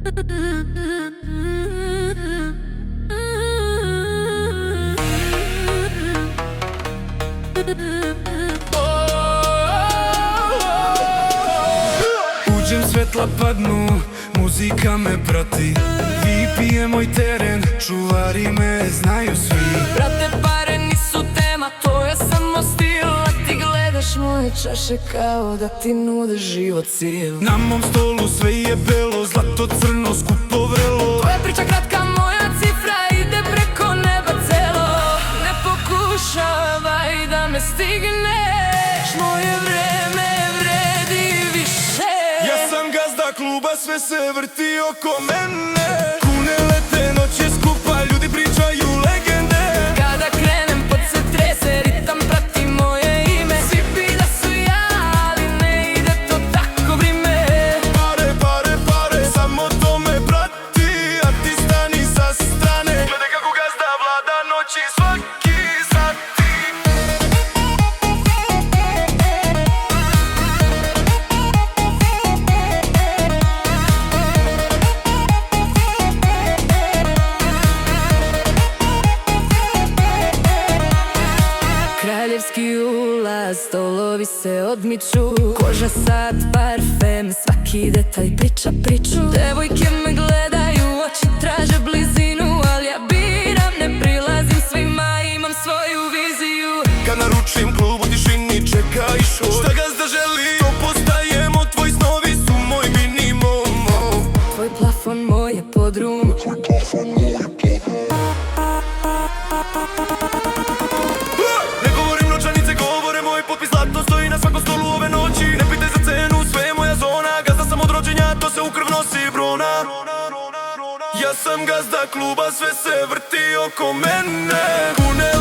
Uđem, svetla padnu, muzika me prati. VIP je moj teren, čuvari me znaju svi. Brate, pare nisu tema, to je samo stil. A ti gledaš moje čaše kao da ti nude život cijel. Na mom stolu sve je belo, zlato, crno, skupo vrelo. Tvoja priča kratka, moja cifra ide preko neba celo. Ne pokušavaj da me stigneš, moje vreme vredi više. Ja sam gazda kluba, sve se vrti oko mene. Kune lete, noć je skupa, ljudi pričaju legende. Kada krenem pod se trese, ritam prati moje ime. Svi bi da su ja, ali ne ide to tako vrime. Pare, pare, pare, samo to me prati. A ti stani sa strane, gledaj kako gazda vlada noći svaki sati. Kraljevski ulaz, stolovi se odmiču. Koža, sat, parfem, svaki detalj priča priču. Devojke me gledaju, oči traže blizinu, ali ja biram, ne prilazim svima, imam svoju viziju. Kad naručim klub u tišini, čeka i šor. Šta gazda želi, to postajemo, tvoji snovi su moj minimum. Tvoj plafon, moje podrum. Ne govorim novčanice, govore moj potpis, zlato stoji na svakom stolu ove noći. Ne pitaj za cenu, sve je moja zona, gazda sam od rođenja, to se u krv nosi brona. Ja sam gazda kluba, sve se vrti oko mene. Kune